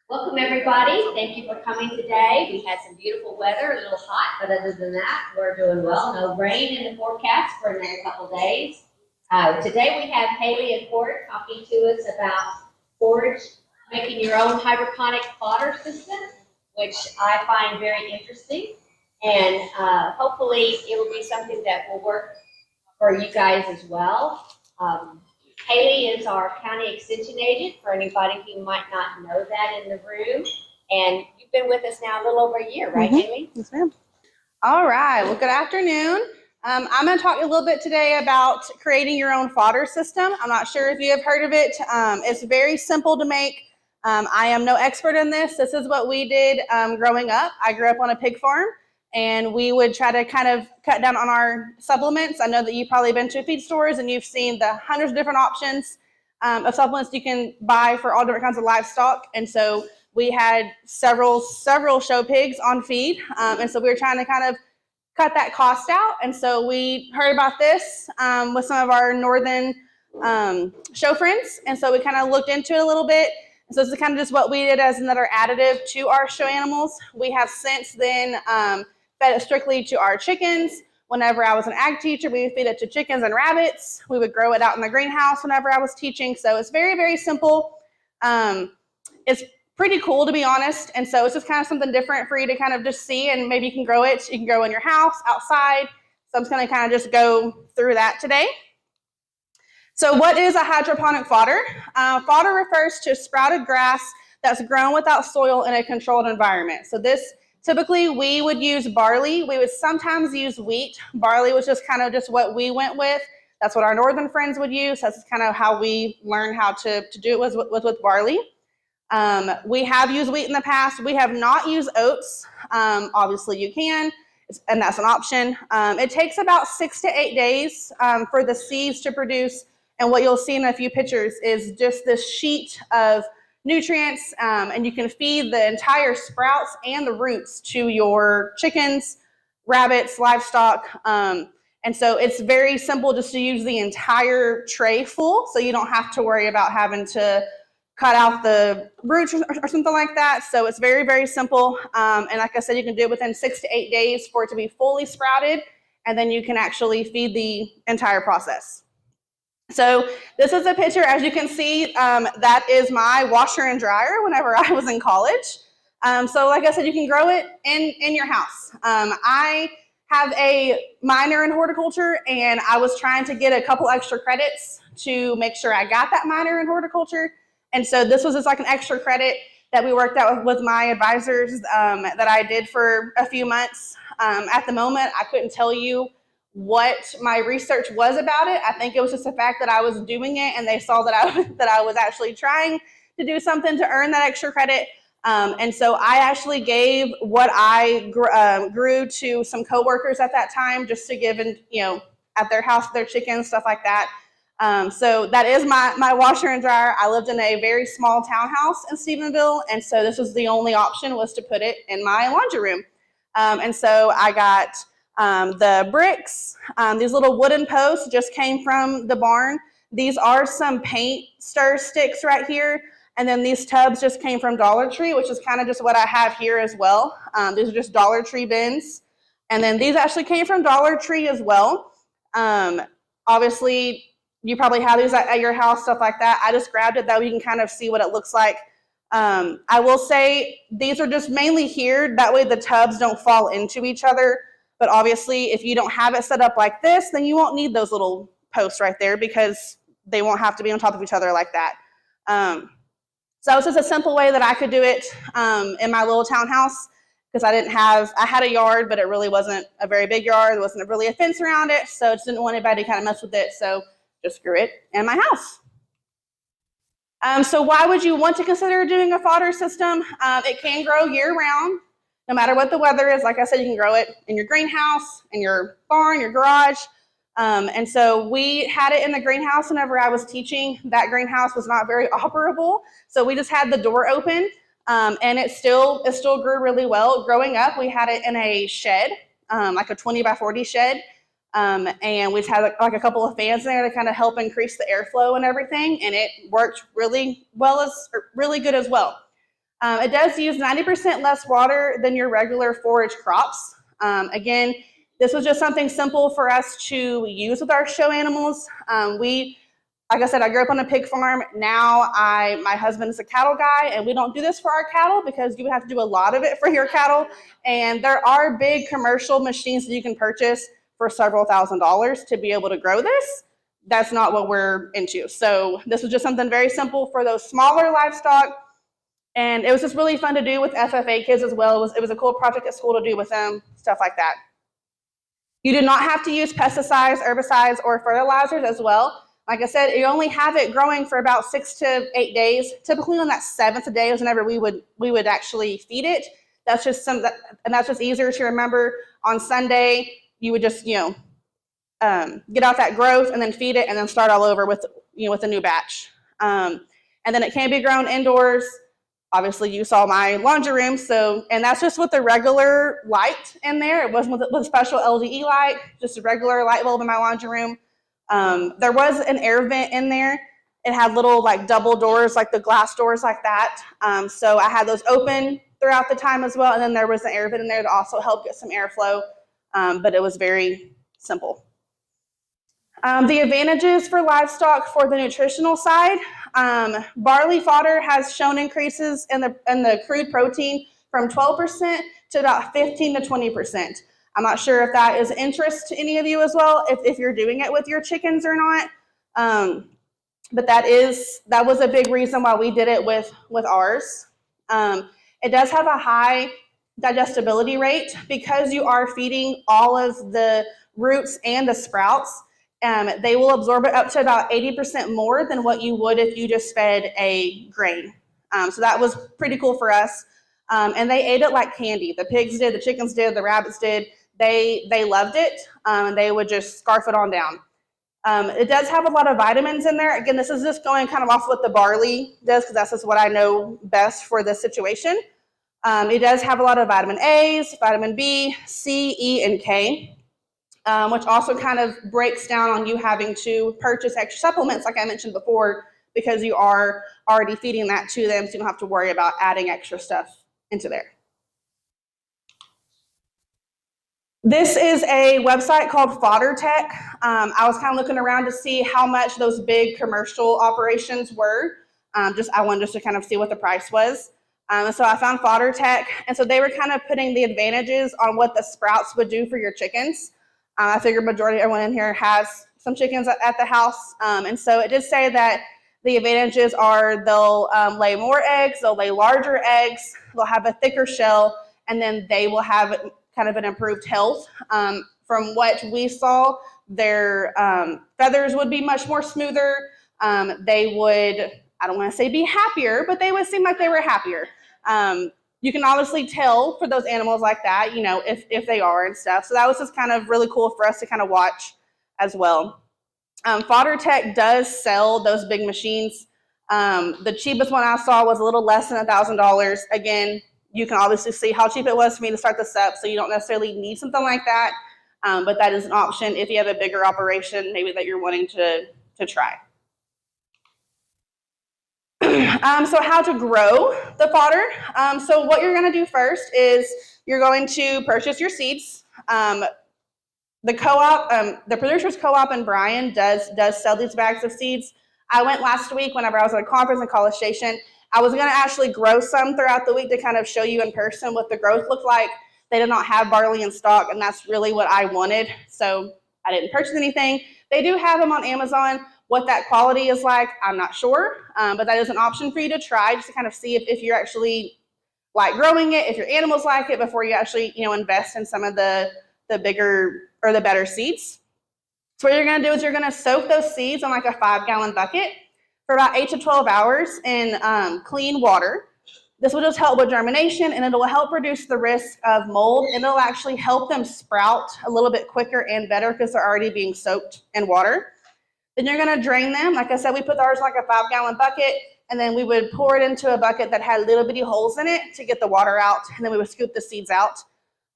Welcome everybody. Thank you for coming today. We had some beautiful weather, a little hot, but other than that, we're doing well. No rain in the forecast for another couple days. Today we have Haley and Court talking to us about forage, making your own hydroponic fodder system, which I find very interesting. And hopefully it will be something that will work for you guys as well. Haley is our county extension agent for anybody who might not know that in the room. And you've been with us now a little over a year, right, Haley? Yes, ma'am. All right. Well, good afternoon. I'm going to talk a little bit today about creating your own fodder system. I'm not sure if you have heard of it. It's very simple to make. I am no expert in this. This is what we did growing up. I grew up on a pig farm, and we would try to kind of cut down on our supplements. I know that you've probably been to feed stores and you've seen the hundreds of different options of supplements you can buy for all different kinds of livestock. And so we had several show pigs on feed. And so we were trying to kind of cut that cost out. And so we heard about this with some of our northern show friends. And so we kind of looked into it a little bit. And so this is kind of just what we did as another additive to our show animals. We have since then fed it strictly to our chickens. Whenever I was an ag teacher, we would feed it to chickens and rabbits. We would grow it out in the greenhouse whenever I was teaching. So it's very, very simple. It's pretty cool, to be honest. And so it's just kind of something different for you to kind of just see, and maybe you can grow it. You can grow in your house, outside. So I'm just going to kind of just go through that today. So what is a hydroponic fodder? Fodder refers to sprouted grass that's grown without soil in a controlled environment. So this, typically we would use barley. We would sometimes use wheat. Barley was just kind of just what we went with. That's what our northern friends would use. That's kind of how we learned how to do it was with barley. We have used wheat in the past. We have not used oats. Obviously you can, and that's an option. It takes about 6 to 8 days for the seeds to produce. And what you'll see in a few pictures is just this sheet of nutrients, and you can feed the entire sprouts and the roots to your chickens, rabbits, livestock. And so it's very simple just to use the entire tray full, so you don't have to worry about having to cut out the roots or something like that. So it's very, very simple. And like I said, you can do it within 6 to 8 days for it to be fully sprouted, and then you can actually feed the entire process. So this is a picture, as you can see, that is my washer and dryer whenever I was in college. So like I said, you can grow it in your house. I have a minor in horticulture, and I was trying to get a couple extra credits to make sure I got that minor in horticulture. And so this was just like an extra credit that we worked out with my advisors that I did for a few months. At the moment, I couldn't tell you what my research was about it. I think it was just the fact that I was doing it, and they saw that I was actually trying to do something to earn that extra credit. And so I actually gave what I grew to some coworkers at that time, just to give at their house, their chickens, stuff like that. So that is my washer and dryer. I lived in a very small townhouse in Stephenville, and so this was the only option, was to put it in my laundry room. And so I got the bricks. These little wooden posts just came from the barn. These are some paint stir sticks right here. And then these tubs just came from Dollar Tree, which is kind of just what I have here as well. These are just Dollar Tree bins. And then these actually came from Dollar Tree as well. Obviously, you probably have these at your house, stuff like that. I just grabbed it that way you can kind of see what it looks like. I will say these are just mainly here. That way the tubs don't fall into each other. But obviously, if you don't have it set up like this, then you won't need those little posts right there, because they won't have to be on top of each other like that. So it's just a simple way that I could do it in my little townhouse, because I had a yard, but it really wasn't a very big yard. There wasn't really a fence around it, so I just didn't want anybody to kind of mess with it, so just grew it in my house. So why would you want to consider doing a fodder system? It can grow year-round, no matter what the weather is. Like I said, you can grow it in your greenhouse, in your barn, your garage. And so we had it in the greenhouse whenever I was teaching. That greenhouse was not very operable, so we just had the door open, and it still grew really well. Growing up, we had it in a shed, like a 20 by 40 shed, and we just had like a couple of fans in there to kind of help increase the airflow and everything, and it worked really good as well. It does use 90% less water than your regular forage crops. Again, this was just something simple for us to use with our show animals. Like I said, I grew up on a pig farm. Now my husband is a cattle guy, and we don't do this for our cattle because you would have to do a lot of it for your cattle. And there are big commercial machines that you can purchase for several $1,000s to be able to grow this. That's not what we're into. So this was just something very simple for those smaller livestock. And it was just really fun to do with FFA kids as well. It was a cool project at school to do with them, stuff like that. You do not have to use pesticides, herbicides, or fertilizers as well. Like I said, you only have it growing for about 6 to 8 days. Typically on that 7th day is whenever we would actually feed it. That's just and that's just easier to remember. On Sunday, you would just get out that growth and then feed it and then start all over with a new batch. And then it can be grown indoors. Obviously, you saw my laundry room, and that's just with the regular light in there. It wasn't with a special LDE light, just a regular light bulb in my laundry room. There was an air vent in there. It had little like double doors, like the glass doors like that. So I had those open throughout the time as well. And then there was an air vent in there to also help get some airflow. But it was very simple. The advantages for livestock for the nutritional side, barley fodder has shown increases in the crude protein from 12% to about 15 to 20%. I'm not sure if that is interest to any of you as well, if you're doing it with your chickens or not. But that was a big reason why we did it with ours. It does have a high digestibility rate because you are feeding all of the roots and the sprouts. They will absorb it up to about 80% more than what you would if you just fed a grain. So that was pretty cool for us. And they ate it like candy. The pigs did, the chickens did, the rabbits did. They loved it, and they would just scarf it on down. It does have a lot of vitamins in there. Again, this is just going kind of off what the barley does because that's just what I know best for this situation. It does have a lot of vitamin A's, vitamin B, C, E, and K, which also kind of breaks down on you having to purchase extra supplements, like I mentioned before, because you are already feeding that to them, so you don't have to worry about adding extra stuff into there. This is a website called Fodder Tech. I was kind of looking around to see how much those big commercial operations were. I wanted to kind of see what the price was. And so I found Fodder Tech, and so they were kind of putting the advantages on what the sprouts would do for your chickens. I figure majority everyone in here has some chickens at the house, and so it did say that the advantages are they'll lay more eggs, they'll lay larger eggs, they'll have a thicker shell, and then they will have kind of an improved health. From what we saw, their feathers would be much more smoother. They would, I don't want to say be happier, but they would seem like they were happier. You can obviously tell for those animals like that, if they are and stuff. So that was just kind of really cool for us to kind of watch as well. Fodder Tech does sell those big machines. The cheapest one I saw was a little less than $1,000. Again, you can obviously see how cheap it was for me to start this up, so you don't necessarily need something like that, but that is an option if you have a bigger operation, maybe that you're wanting to try. So how to grow the fodder. So what you're going to do first is you're going to purchase your seeds. The co-op, the Producers Co-op in Bryan does sell these bags of seeds. I went last week whenever I was at a conference in College Station. I was going to actually grow some throughout the week to kind of show you in person what the growth looked like. They did not have barley in stock, and that's really what I wanted, so I didn't purchase anything. They do have them on Amazon. What that quality is like, I'm not sure, but that is an option for you to try just to kind of see if you're actually like growing it, if your animals like it, before you actually invest in some of the bigger or the better seeds. So what you're going to do is you're going to soak those seeds in like a 5-gallon bucket for about 8 to 12 hours in clean water. This will just help with germination, and it'll help reduce the risk of mold, and it'll actually help them sprout a little bit quicker and better because they're already being soaked in water. Then you're going to drain them. Like I said, we put ours in like a 5-gallon bucket, and then we would pour it into a bucket that had little bitty holes in it to get the water out, and then we would scoop the seeds out.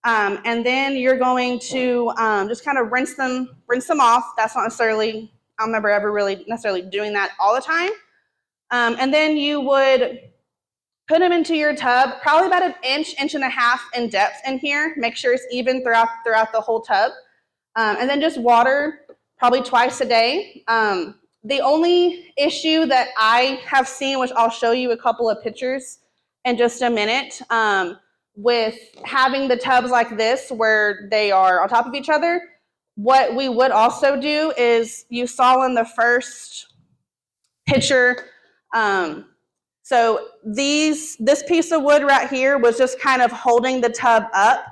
And then you're going to just kind of rinse them off. That's not necessarily, I don't remember ever really necessarily doing that all the time. And then you would Put them into your tub, probably about an inch, inch and a half in depth in here. Make sure it's even throughout the whole tub. And then just water probably twice a day. The only issue that I have seen, which I'll show you a couple of pictures in just a minute, with having the tubs like this where they are on top of each other, what we would also do is, you saw in the first picture, so this piece of wood right here was just kind of holding the tub up.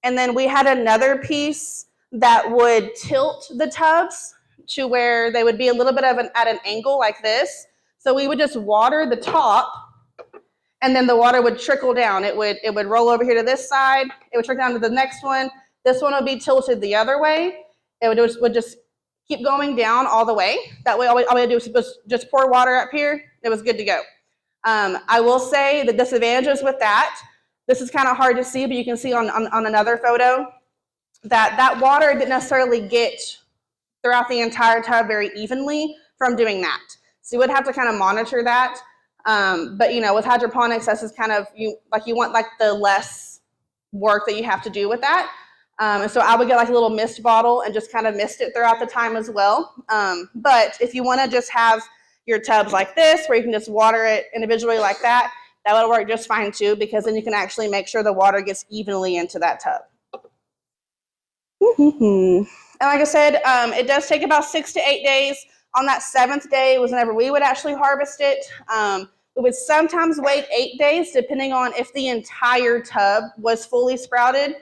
And then we had another piece that would tilt the tubs to where they would be a little bit of at an angle like this. So we would just water the top, and then the water would trickle down. It would roll over here to this side. It would trickle down to the next one. This one would be tilted the other way. It would just keep going down all the way. That way, all we had to do was just pour water up here. It was good to go. I will say the disadvantages with that, this is kind of hard to see, but you can see on another photo that water didn't necessarily get throughout the entire tub very evenly from doing that. So you would have to kind of monitor that. But you know, with hydroponics, that's just kind of, you want like the less work that you have to do with that. And so I would get like a little mist bottle and just kind of mist it throughout the time as well. But if you want to just have your tubs like this, where you can just water it individually like that, that would work just fine too, because then you can actually make sure the water gets evenly into that tub. And like I said, it does take about 6 to 8 days. On that 7th day was whenever we would actually harvest it. We would sometimes wait 8 days, depending on if the entire tub was fully sprouted.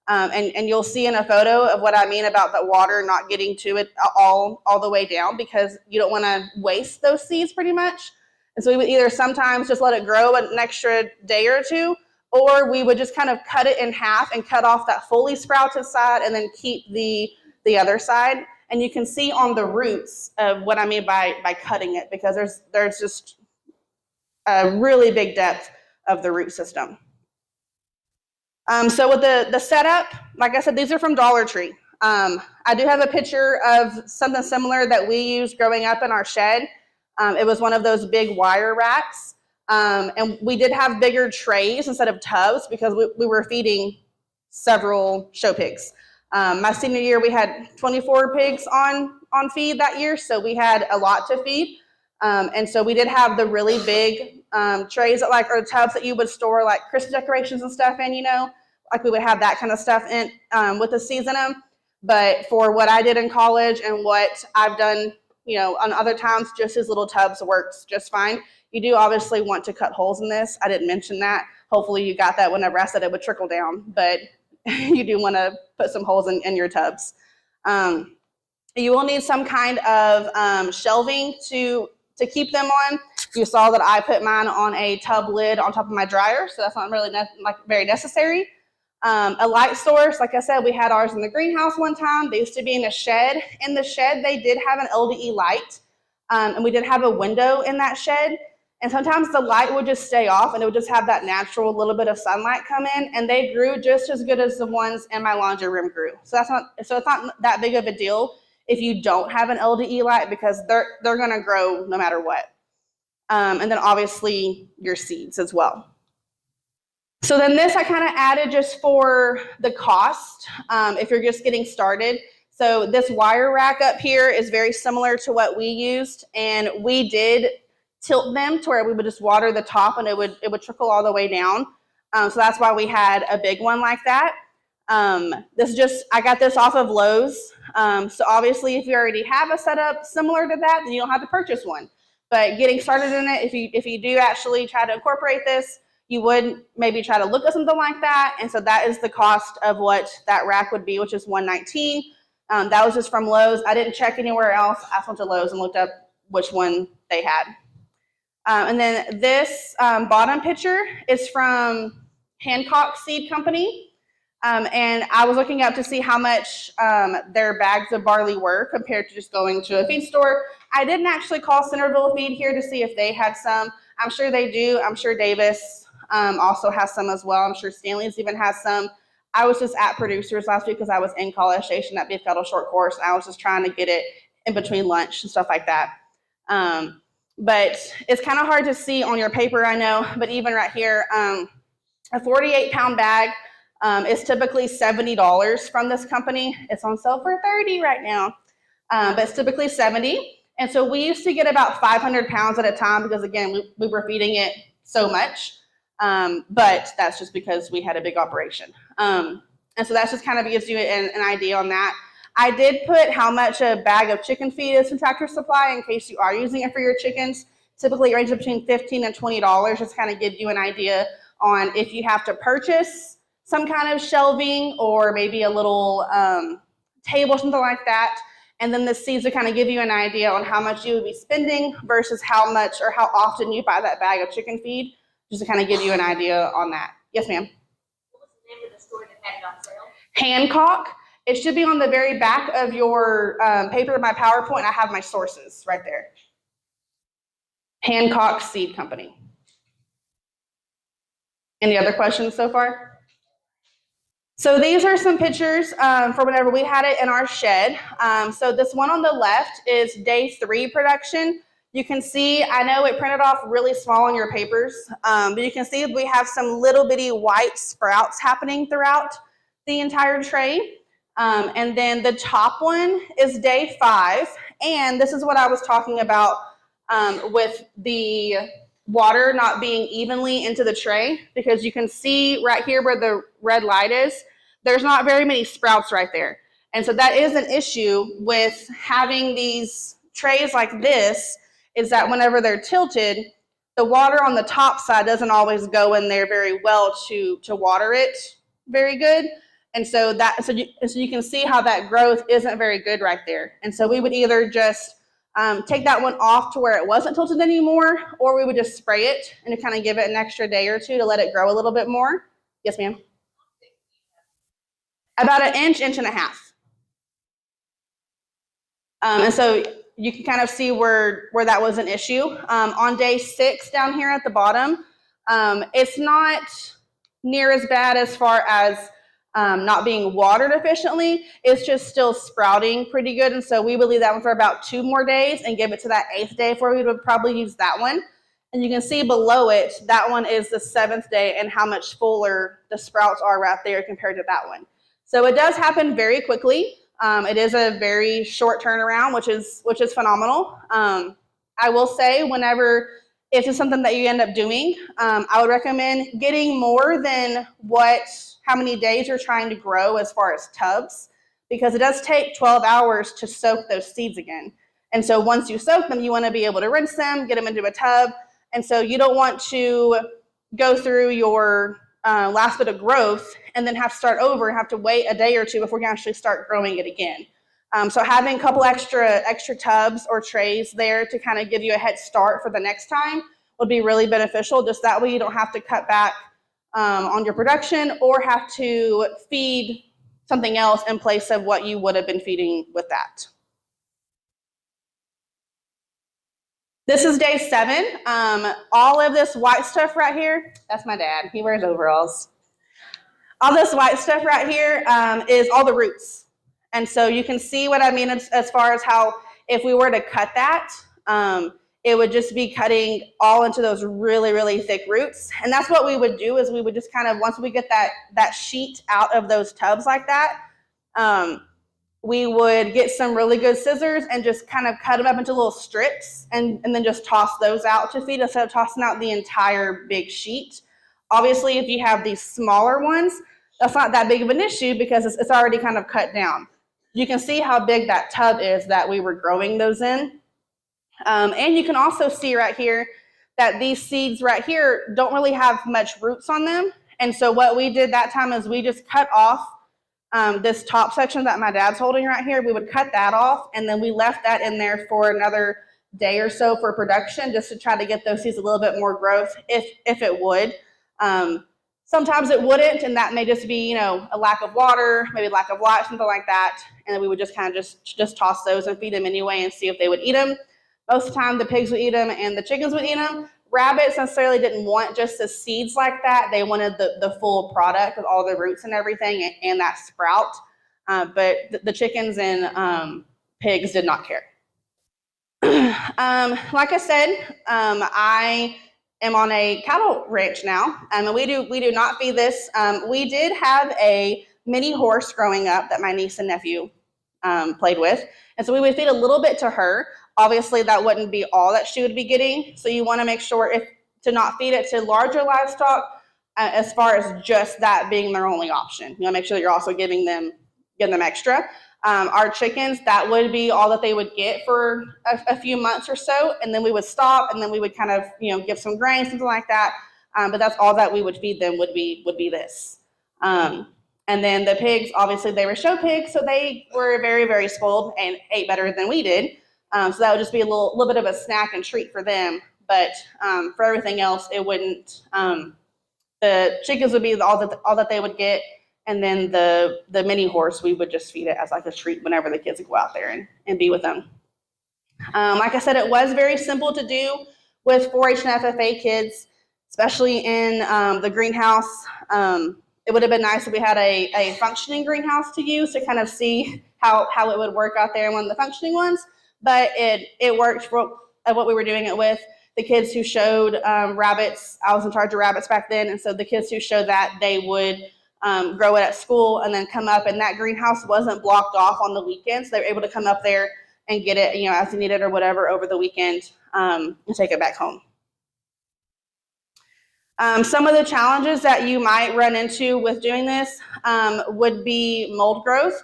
And you'll see in a photo of what I mean about the water not getting to it all the way down, because you don't want to waste those seeds pretty much. And so we would either sometimes just let it grow an extra day or two, or we would just kind of cut it in half and cut off that fully sprouted side and then keep the other side. And you can see on the roots of what I mean by cutting it, because there's just a really big depth of the root system. So with the setup, like I said, these are from Dollar Tree. I do have a picture of something similar that we used growing up in our shed. It was one of those big wire racks. And we did have bigger trays instead of tubs, because we were feeding several show pigs. My senior year, we had 24 pigs on feed that year, so we had a lot to feed. And so we did have the really big trays that or tubs that you would store like Christmas decorations and stuff in, you know, like we would have that kind of stuff in with the seeds in them. But for what I did in college and what I've done, you know, on other times, just as little tubs works just fine. You do obviously want to cut holes in this. I didn't mention that. Hopefully you got that whenever I said it would trickle down, but you do want to put some holes in your tubs. You will need some kind of shelving to keep them on. You saw that I put mine on a tub lid on top of my dryer, so that's not really very necessary. A light source, like I said, we had ours in the greenhouse one time. They used to be in a shed. In the shed, they did have an LDE light, and we did have a window in that shed. And sometimes the light would just stay off, and it would just have that natural little bit of sunlight come in, and they grew just as good as the ones in my laundry room grew. So it's not that big of a deal if you don't have an LDE light, because they're going to grow no matter what. And then obviously your seeds as well. So then this I kind of added just for the cost, if you're just getting started. So this wire rack up here is very similar to what we used, and we did tilt them to where we would just water the top and it would trickle all the way down. So that's why we had a big one like that. I got this off of Lowe's. So obviously if you already have a setup similar to that, then you don't have to purchase one. But getting started in it, if you do actually try to incorporate this, you would maybe try to look at something like that. And so that is the cost of what that rack would be, which is $119. That was just from Lowe's. I didn't check anywhere else. I went to Lowe's and looked up which one they had. And then this bottom picture is from Hancock Seed Company. And I was looking up to see how much their bags of barley were compared to just going to a feed store. I didn't actually call Centerville Feed here to see if they had some. I'm sure they do. I'm sure Davis also has some as well. I'm sure Stanley's even has some. I was just at Producers last week because I was in College Station at Beef Cattle Short Course. And I was just trying to get it in between lunch and stuff like that. but it's kind of hard to see on your paper, I know, but even right here, a 48-pound bag is typically $70 from this company. It's on sale for $30 right now, but it's typically $70. And so we used to get about 500 pounds at a time because, again, we were feeding it so much. But that's just because we had a big operation. And so that just kind of gives you an idea on that. I did put how much a bag of chicken feed is from Tractor Supply in case you are using it for your chickens. Typically it ranges between $15 and $20, just kind of give you an idea on if you have to purchase some kind of shelving or maybe a little table, something like that. And then the seeds will kind of give you an idea on how much you would be spending versus how much or how often you buy that bag of chicken feed, just to kind of give you an idea on that. Yes, ma'am? What was the name of the store that had it on sale? Hancock. It should be on the very back of your paper, my PowerPoint. I have my sources right there. Hancock Seed Company. Any other questions so far? So these are some pictures from whenever we had it in our shed. So this one on the left is day 3 production. You can see, I know it printed off really small on your papers, but you can see we have some little bitty white sprouts happening throughout the entire tray. And then the top one is day 5. And this is what I was talking about with the water not being evenly into the tray, because you can see right here where the red light is, there's not very many sprouts right there. And so that is an issue with having these trays like this, is that whenever they're tilted, the water on the top side doesn't always go in there very well to water it very good. And so you can see how that growth isn't very good right there. And so we would either just take that one off to where it wasn't tilted anymore, or we would just spray it and kind of give it an extra day or two to let it grow a little bit more. Yes, ma'am? About an inch, inch and a half. And so you can kind of see where that was an issue. On day 6 down here at the bottom, it's not near as bad as far as not being watered efficiently. It's just still sprouting pretty good. And so we would leave that one for about 2 more days and give it to that 8th day before we would probably use that one. And you can see below it, that one is the 7th day and how much fuller the sprouts are right there compared to that one. So it does happen very quickly. It is a very short turnaround, which is phenomenal. I will say, if it's something that you end up doing, I would recommend getting more than how many days you're trying to grow as far as tubs, because it does take 12 hours to soak those seeds again. And so once you soak them, you want to be able to rinse them, get them into a tub. And so you don't want to go through your last bit of growth and then have to start over and have to wait a day or 2 before you can actually start growing it again. So having a couple extra tubs or trays there to kind of give you a head start for the next time would be really beneficial. Just that way you don't have to cut back on your production or have to feed something else in place of what you would have been feeding with that. This is day 7. All of this white stuff right here, that's my dad. He wears overalls. All this white stuff right here is all the roots. And so you can see what I mean as far as how if we were to cut that, it would just be cutting all into those really, really thick roots. And that's what we would do, is we would just kind of, once we get that sheet out of those tubs like that, we would get some really good scissors and just kind of cut them up into little strips and then just toss those out to feed instead of tossing out the entire big sheet. Obviously, if you have these smaller ones, that's not that big of an issue because it's already kind of cut down. You can see how big that tub is that we were growing those in. And you can also see right here that these seeds right here don't really have much roots on them. And so what we did that time is we just cut off this top section that my dad's holding right here. We would cut that off, and then we left that in there for another day or so for production, just to try to get those seeds a little bit more growth if it would. Sometimes it wouldn't, and that may just be, a lack of water, maybe lack of light, something like that. And then we would just kind of just toss those and feed them anyway and see if they would eat them. Most of the time the pigs would eat them and the chickens would eat them. Rabbits necessarily didn't want just the seeds like that. They wanted the full product with all the roots and everything and that sprout. But the chickens and pigs did not care. Like I said, I am on a cattle ranch now, and we do not feed this. We did have a mini horse growing up that my niece and nephew played with, and so we would feed a little bit to her. Obviously, that wouldn't be all that she would be getting, so you want to make sure to not feed it to larger livestock, as far as just that being their only option. You want to make sure that you're also giving them extra. Our chickens, that would be all that they would get for a few months or so, and then we would stop, and then we would kind of give some grain, something like that. But that's all that we would feed them would be this. And then the pigs, obviously, they were show pigs, so they were very, very spoiled and ate better than we did. So that would just be a little bit of a snack and treat for them. But for everything else, it wouldn't. The chickens would be all that they would get, and then the mini horse, we would just feed it as like a treat whenever the kids would go out there and be with them. Like I said, it was very simple to do with 4-H and FFA kids, especially in the greenhouse. It would have been nice if we had a functioning greenhouse to use to kind of see how it would work out there in one of the functioning ones, but it worked for what we were doing it with. The kids who showed rabbits, I was in charge of rabbits back then, and so the kids who showed that, they would grow it at school and then come up, and that greenhouse wasn't blocked off on the weekends. They were able to come up there and get it, as they needed or whatever over the weekend, and take it back home. Some of the challenges that you might run into with doing this would be mold growth.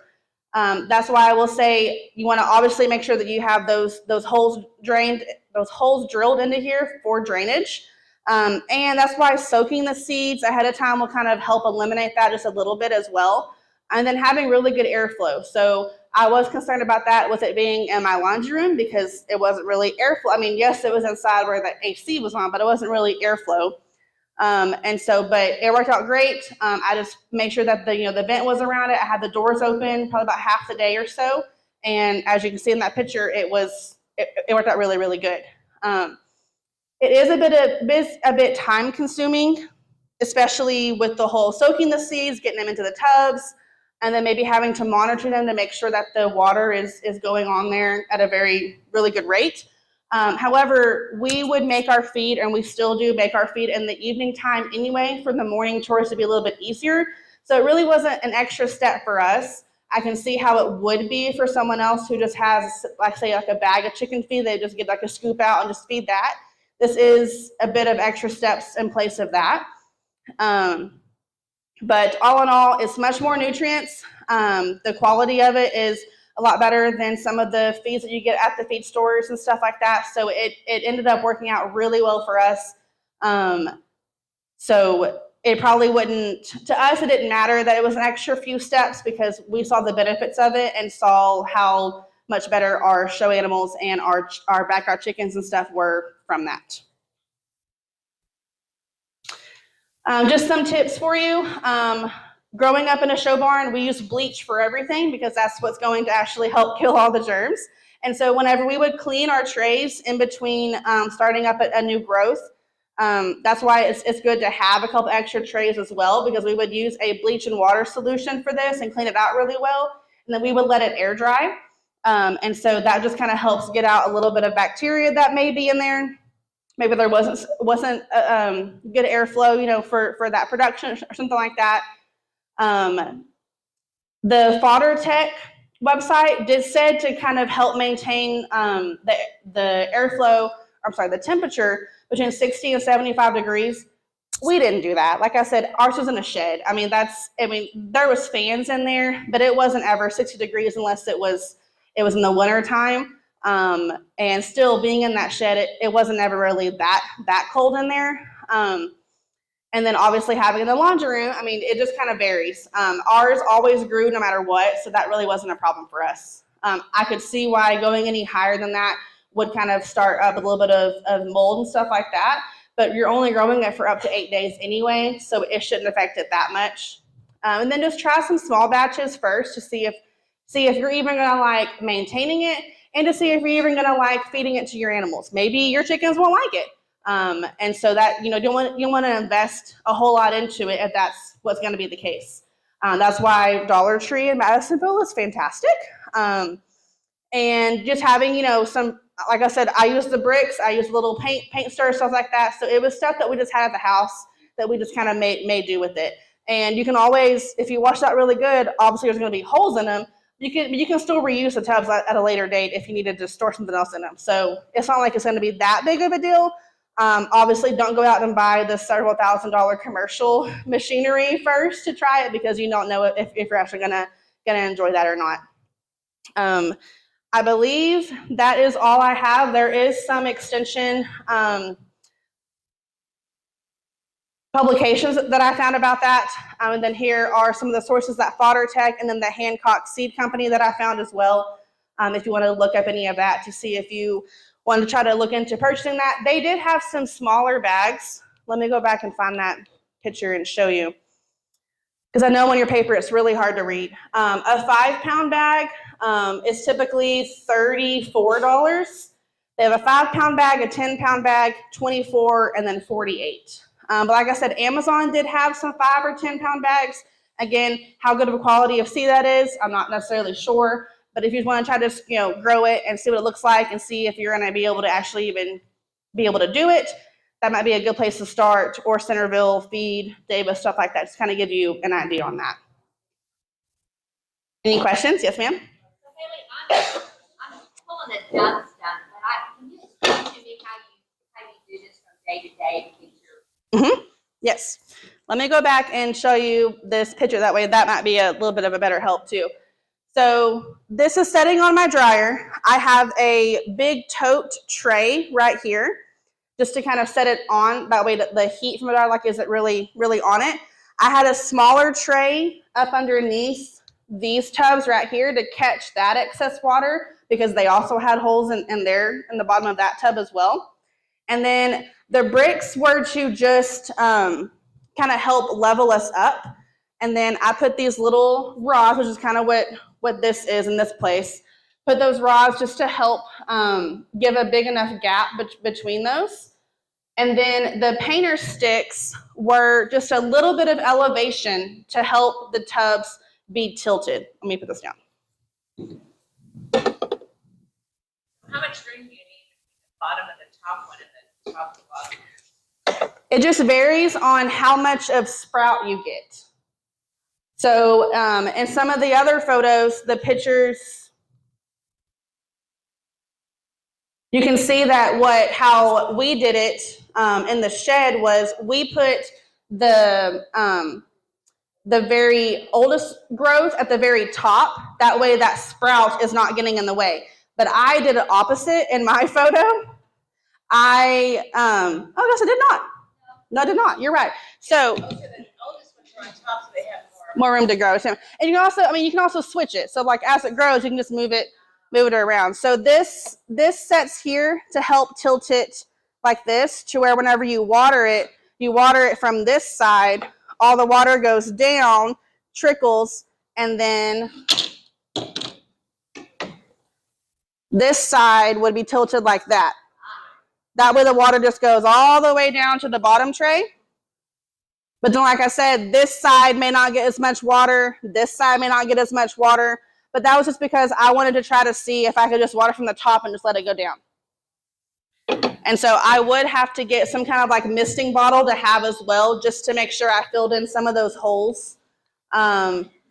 That's why I will say you want to obviously make sure that you have those holes drilled into here for drainage. And that's why soaking the seeds ahead of time will kind of help eliminate that just a little bit as well. And then having really good airflow. So I was concerned about that with it being in my laundry room because it wasn't really airflow. I mean, yes, it was inside where the AC was on, but it wasn't really airflow. But it worked out great. I just made sure that the vent was around it. I had the doors open probably about half the day or so. And as you can see in that picture, it worked out really, really good. It is a bit time consuming, especially with the whole soaking the seeds, getting them into the tubs, and then maybe having to monitor them to make sure that the water is going on there at a really good rate. However, we would make our feed, and we still do make our feed in the evening time anyway for the morning chores to be a little bit easier. So it really wasn't an extra step for us. I can see how it would be for someone else who just has, like a bag of chicken feed. They just get like a scoop out and just feed that. This is a bit of extra steps in place of that. But all in all, it's much more nutrients. The quality of it is a lot better than some of the feeds that you get at the feed stores and stuff like that. So it ended up working out really well for us. So it probably wouldn't, to us, it didn't matter that it was an extra few steps because we saw the benefits of it and saw how much better our show animals and our backyard chickens and stuff were from that. Just some tips for you. Growing up in a show barn, we use bleach for everything because that's what's going to actually help kill all the germs. And so whenever we would clean our trays in between starting up a new growth, that's why it's good to have a couple extra trays as well, because we would use a bleach and water solution for this and clean it out really well. And then we would let it air dry. And so that just kind of helps get out a little bit of bacteria that may be in there. Maybe there wasn't good airflow, for that production or something like that. The Fodder Tech website did said to kind of help maintain the airflow, the temperature between 60 and 75 degrees. We didn't do that. Like I said, ours was in a shed. There was fans in there, but it wasn't ever 60 degrees unless it was in the winter time. And still being in that shed, it wasn't ever really that cold in there. And then obviously having in the laundry room, it just kind of varies. Ours always grew no matter what, so that really wasn't a problem for us. I could see why going any higher than that would kind of start up a little bit of mold and stuff like that, but you're only growing it for up to 8 days anyway, so it shouldn't affect it that much. And then just try some small batches first to see if you're even gonna like maintaining it, and to see if you're even gonna like feeding it to your animals. Maybe your chickens won't like it. And so that, you want to invest a whole lot into it if that's what's going to be the case. That's why Dollar Tree in Madisonville is fantastic. And just having, like I said, I use the bricks, I use little paint stir, stuff like that. So it was stuff that we just had at the house that we just kind of made do with it. And you can always, if you wash that really good, obviously there's going to be holes in them. You can still reuse the tubs at a later date if you needed to store something else in them. So it's not like it's going to be that big of a deal. Obviously, don't go out and buy the several $1,000 commercial machinery first to try it, because you don't know if you're actually gonna enjoy that or not. I believe that is all I have. There is some extension publications that I found about that. And then here are some of the sources, that Fodder Tech, and then the Hancock Seed Company that I found as well. If you want to look up any of that to see if you want to try to look into purchasing that. They did have some smaller bags. Let me go back and find that picture and show you, because I know on your paper it's really hard to read. A 5-pound bag is typically $34. They have a 5-pound bag, a 10-pound bag, 24, and then 48. But like I said, Amazon did have some 5 or 10-pound bags. Again, how good of a quality of seed that is, I'm not necessarily sure. But if you want to try to grow it and see what it looks like and see if you're going to be able to actually even be able to do it, that might be a good place to start. Or Centerville, Feed, Davis, stuff like that. Just kind of give you an idea on that. Any questions? Yes, ma'am? So Haley, I'm pulling the dumb stuff, but can you explain to me how you do this from day to day to get your Yes. Let me go back and show you this picture. That way, that might be a little bit of a better help too. So this is setting on my dryer. I have a big tote tray right here, just to kind of set it on. That way the heat from the dryer isn't really on it. I had a smaller tray up underneath these tubs right here to catch that excess water, because they also had holes in the bottom of that tub as well. And then the bricks were to just kind of help level us up. And then I put these little rods, which is kind of what this is in this place. Put those rods just to help give a big enough gap between those. And then the painter sticks were just a little bit of elevation to help the tubs be tilted. Let me put this down. How much room do you need between the bottom of the top one and the top of the bottom? It just varies on how much of sprout you get. So in some of the other photos, the pictures, you can see that how we did it in the shed was we put the very oldest growth at the very top. That way that sprout is not getting in the way. But I did it opposite in my photo. I guess I did not. No, I did not. You're right. So Most of the oldest ones are on top, so they have more room to grow. And you can also switch it. So like as it grows, you can just move it around. So this sets here to help tilt it like this, to where whenever you water it from this side, all the water goes down, trickles, and then this side would be tilted like that. That way the water just goes all the way down to the bottom tray. But then, like I said, this side may not get as much water. This side may not get as much water. But that was just because I wanted to try to see if I could just water from the top and just let it go down. And so I would have to get some kind of like misting bottle to have as well, just to make sure I filled in some of those holes.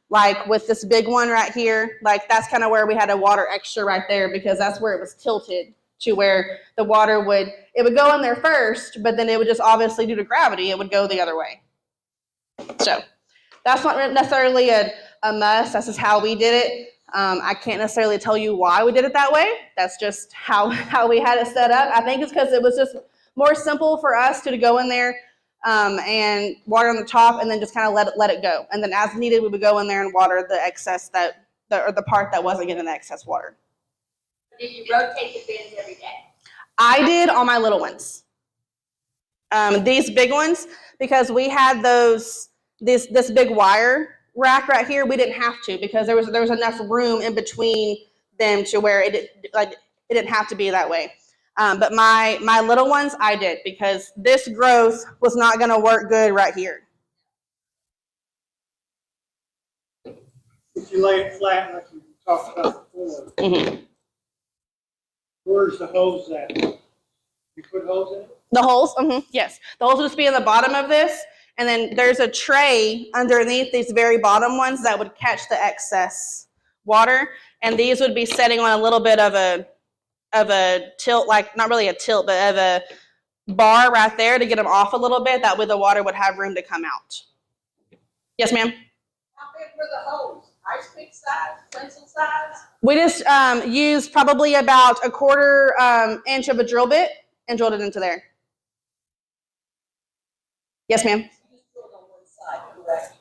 Like with this big one right here, like that's kind of where we had to water extra right there, because that's where it was tilted to where the water would go in there first, but then it would just, obviously due to gravity, it would go the other way. So that's not necessarily a must. That's just how we did it. I can't necessarily tell you why we did it that way. That's just how we had it set up. I think it's because it was just more simple for us to go in there and water on the top, and then just kind of let it go. And then as needed, we would go in there and water the excess or the part that wasn't getting the excess water. Did you rotate the bins every day? I did on my little ones. These big ones, because we had this big wire rack right here, we didn't have to, because there was enough room in between them to where it didn't have to be that way. But my little ones, I did, because this growth was not going to work good right here. If you lay it flat like you talked about before, Mm-hmm. Where's the hose at? You put hose in it? The holes, yes. The holes would just be in the bottom of this, and then there's a tray underneath these very bottom ones that would catch the excess water, and these would be setting on a little bit of a tilt, like not really a tilt, but of a bar right there to get them off a little bit. That way the water would have room to come out. Yes, ma'am? How big were the holes? Ice pick size, pencil size? We just used probably about a quarter inch of a drill bit and drilled it into there. Yes, ma'am? You just drilled on one side, correct?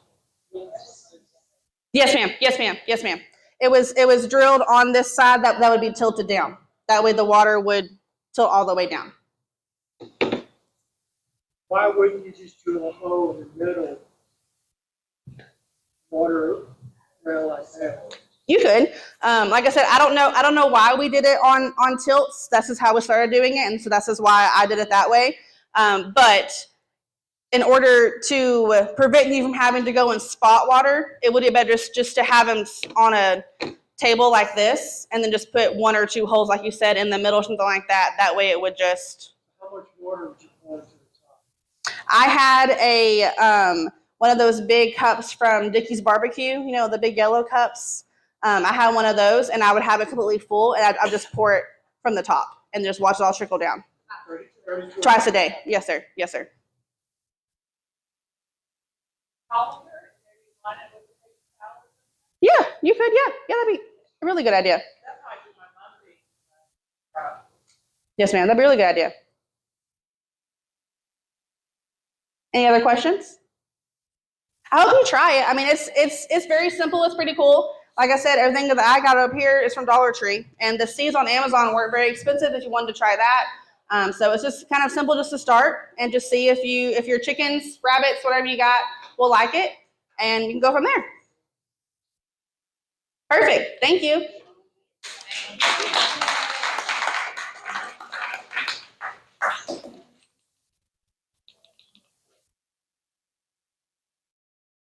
Yes, ma'am. Yes, ma'am. Yes, ma'am. It was drilled on this side that would be tilted down. That way the water would tilt all the way down. Why wouldn't you just drill a hole in the middle? Water rail like that. You could. Like I said, I don't know why we did it on tilts. That's just how we started doing it, and so that's just why I did it that way. But in order to prevent you from having to go and spot water, it would be better just to have them on a table like this, and then just put one or two holes, like you said, in the middle, something like that. That way it would just. How much water would you pour into the top? I had a one of those big cups from Dickie's Barbecue, you know, the big yellow cups. I had one of those, and I would have it completely full, and I'd just pour it from the top and just watch it all trickle down. Twice a day. Yes, sir. Yes, sir. Colander, maybe line it with the paper towel. Yeah, you could. Yeah, that'd be a really good idea. That might be my Monday. Yes, ma'am. That'd be a really good idea. Any other questions? I hope you try it. I mean, it's very simple. It's pretty cool. Like I said, everything that I got up here is from Dollar Tree, and the seeds on Amazon weren't very expensive if you wanted to try that. So it's just kind of simple just to start and just see if your chickens, rabbits, whatever you got will like it, and you can go from there. Perfect. Thank you.